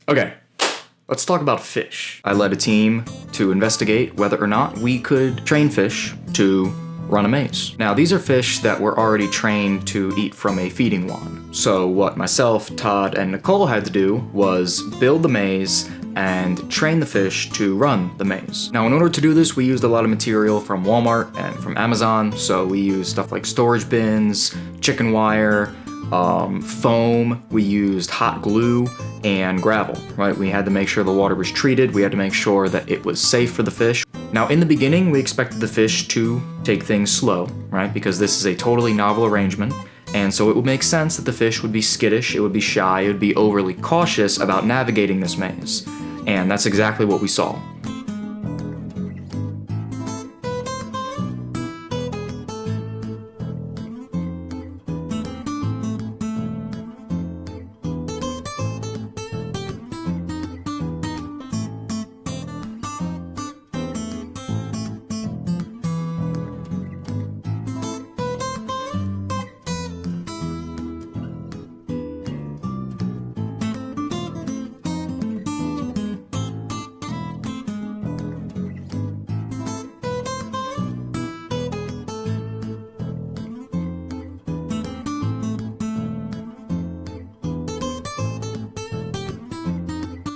Okay, let's talk about fish. I led a team to investigate whether or not we could train fish to run a maze. Now, these are fish that were already trained to eat from a feeding wand. So what myself, Todd, and Nicole had to do was build the maze and train the fish to run the maze. Now, in order to do this, we used a lot of material from Walmart and from Amazon. So we used stuff like storage bins, chicken wire, foam, we used hot glue, and gravel, right? We had to make sure the water was treated, we had to make sure that it was safe for the fish. Now, in the beginning, we expected the fish to take things slow, right? Because this is a totally novel arrangement, and so it would make sense that the fish would be skittish, it would be shy, it would be overly cautious about navigating this maze. And that's exactly what we saw.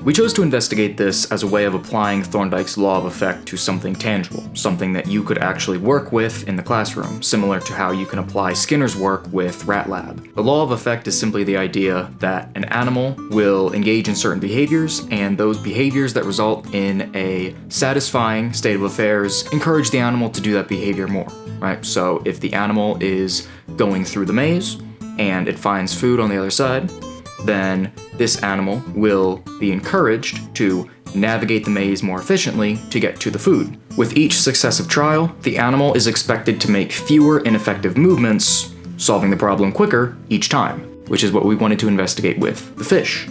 We chose to investigate this as a way of applying Thorndike's law of effect to something tangible, something that you could actually work with in the classroom, similar to how you can apply Skinner's work with RatLab. The law of effect is simply the idea that an animal will engage in certain behaviors, and those behaviors that result in a satisfying state of affairs encourage the animal to do that behavior more, right? So if the animal is going through the maze and it finds food on the other side, then this animal will be encouraged to navigate the maze more efficiently to get to the food. With each successive trial, the animal is expected to make fewer ineffective movements, solving the problem quicker each time, which is what we wanted to investigate with the fish.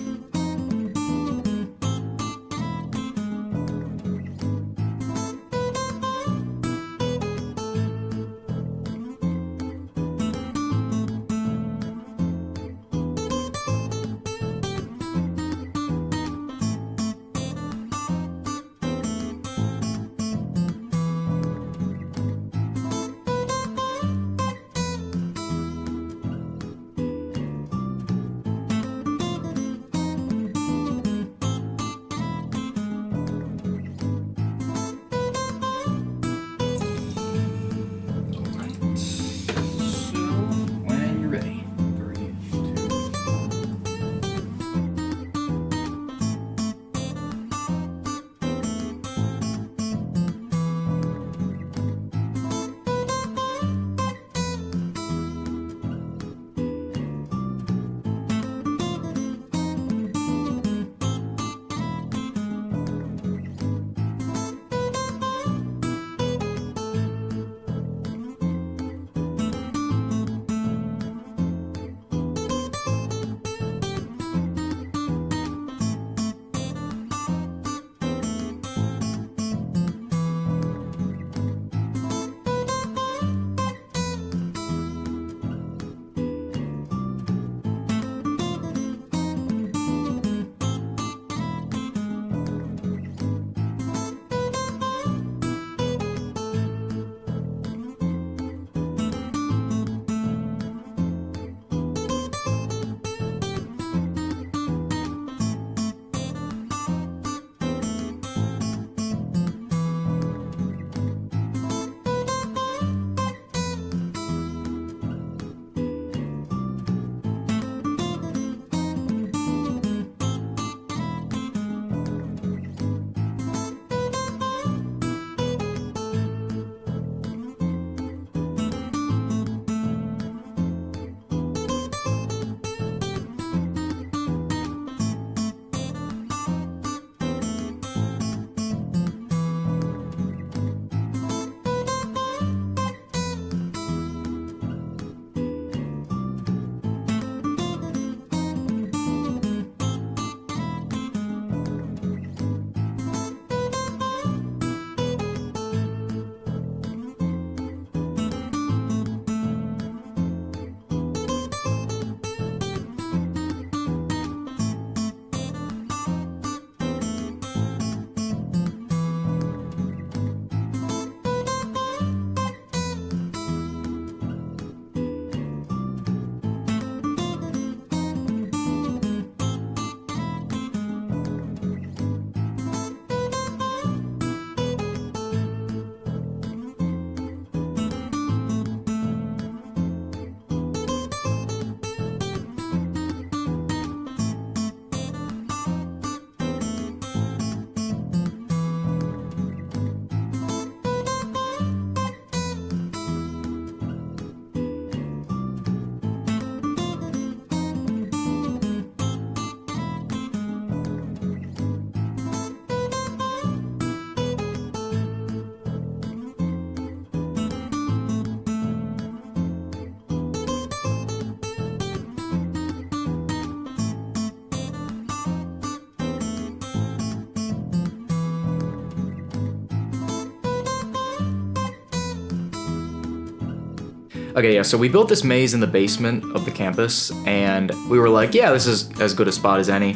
Okay, yeah, so we built this maze in the basement of the campus, and we were like, yeah, this is as good a spot as any.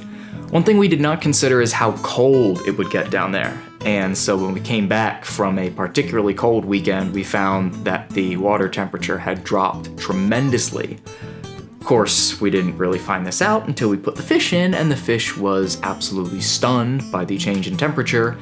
One thing we did not consider is how cold it would get down there. And so when we came back from a particularly cold weekend, we found that the water temperature had dropped tremendously. Of course, we didn't really find this out until we put the fish in, and the fish was absolutely stunned by the change in temperature,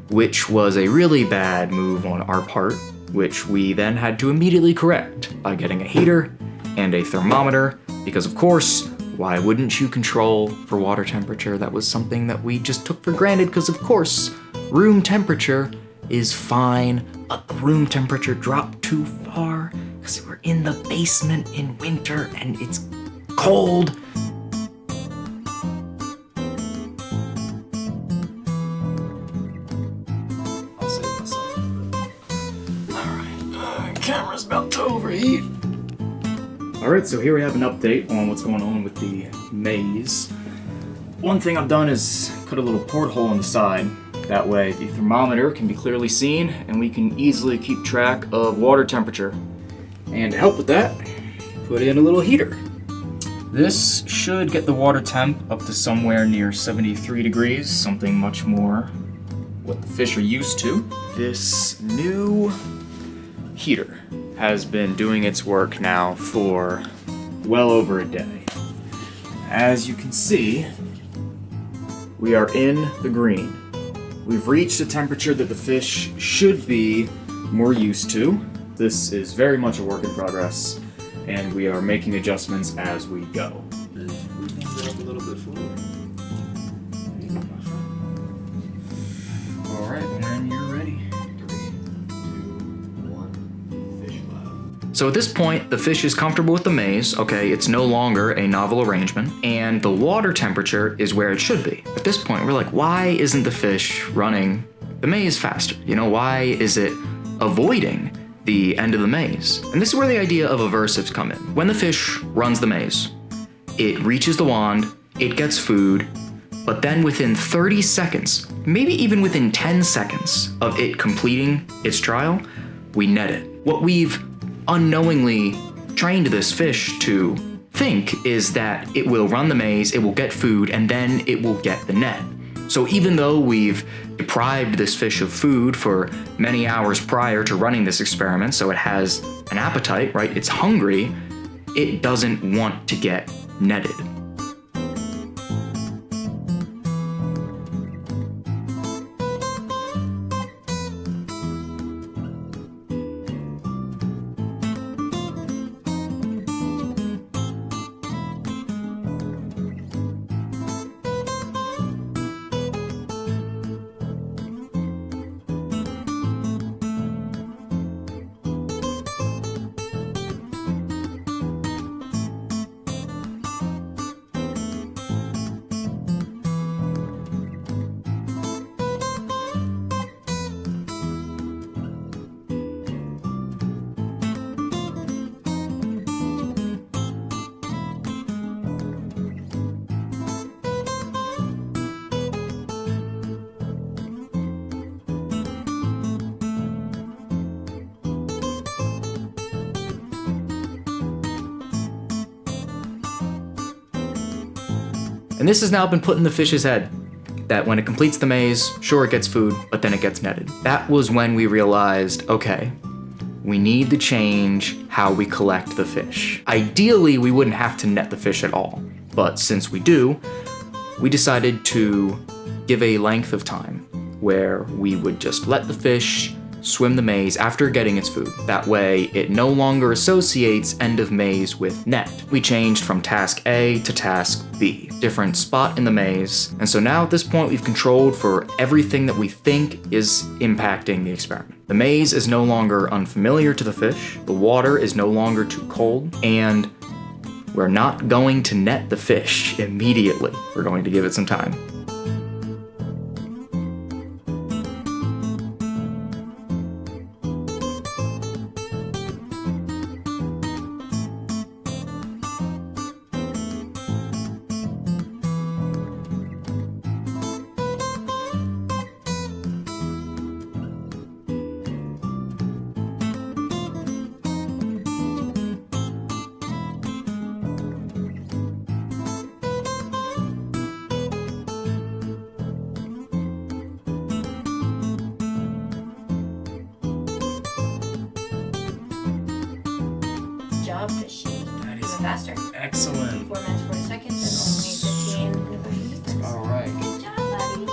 which was a really bad move on our part, which we then had to immediately correct by getting a heater and a thermometer, because of course, why wouldn't you control for water temperature? That was something that we just took for granted, because of course, room temperature is fine, but the room temperature dropped too far because we're in the basement in winter and it's cold. I'll save myself. Alright, camera's about to overheat. Alright, so here we have an update on what's going on with the maze. One thing I've done is cut a little porthole on the side. That way the thermometer can be clearly seen and we can easily keep track of water temperature. And to help with that, put in a little heater. This should get the water temp up to somewhere near 73 degrees, something much more what the fish are used to. This new heater has been doing its work now for well over a day. As you can see, we are in the green. We've reached a temperature that the fish should be more used to. This is very much a work in progress, and we are making adjustments as we go. Alright, when you're ready. 3, 2, 1, fish lab. So at this point, the fish is comfortable with the maze, okay? It's no longer a novel arrangement, and the water temperature is where it should be. At this point, we're like, why isn't the fish running the maze faster? You know, why is it avoiding the end of the maze? And this is where the idea of aversives come in. When the fish runs the maze, it reaches the wand, it gets food, but then within 30 seconds, maybe even within 10 seconds of it completing its trial, we net it. What we've unknowingly trained this fish to think is that it will run the maze, it will get food, and then it will get the net. So even though we've deprived this fish of food for many hours prior to running this experiment, so it has an appetite, right? It's hungry, it doesn't want to get netted. And this has now been put in the fish's head, that when it completes the maze, sure, it gets food, but then it gets netted. That was when we realized, okay, we need to change how we collect the fish. Ideally, we wouldn't have to net the fish at all, but since we do, we decided to give a length of time where we would just let the fish swim the maze after getting its food. That way, it no longer associates end of maze with net. We changed from task A to task B, different spot in the maze. And so now at this point, we've controlled for everything that we think is impacting the experiment. The maze is no longer unfamiliar to the fish, the water is no longer too cold, and we're not going to net the fish immediately. We're going to give it some time. faster. Excellent. 4 minutes, 40 seconds, and only 15 minutes. All right. Good job, buddy.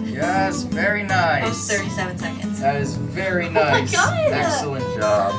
Yes, very nice. That was 37 seconds. That is very nice. Oh my God. Excellent job.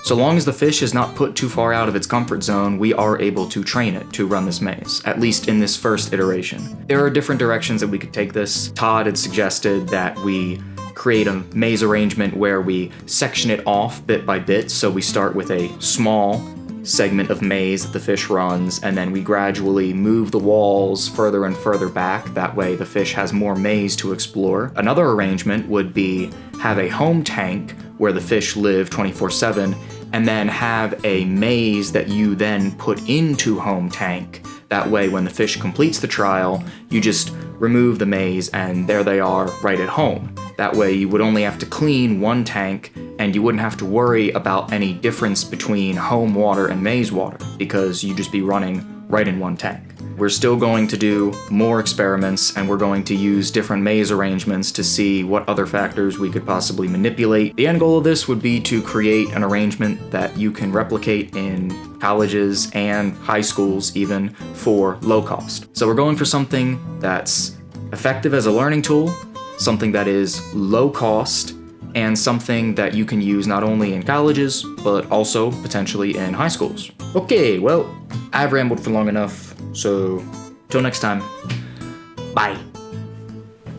So long as the fish is not put too far out of its comfort zone, we are able to train it to run this maze, at least in this first iteration. There are different directions that we could take this. Todd had suggested that we create a maze arrangement where we section it off bit by bit, so we start with a small segment of maze that the fish runs, and then we gradually move the walls further and further back. That way the fish has more maze to explore. Another arrangement would be have a home tank where the fish live 24/7, and then have a maze that you then put into home tank. That way when the fish completes the trial, you just remove the maze and there they are right at home. That way you would only have to clean one tank and you wouldn't have to worry about any difference between home water and maze water because you'd just be running right in one tank. We're still going to do more experiments and we're going to use different maze arrangements to see what other factors we could possibly manipulate. The end goal of this would be to create an arrangement that you can replicate in colleges and high schools even for low cost. So we're going for something that's effective as a learning tool, something that is low cost, and something that you can use not only in colleges, but also potentially in high schools. Okay, well, I've rambled for long enough, so till next time, bye.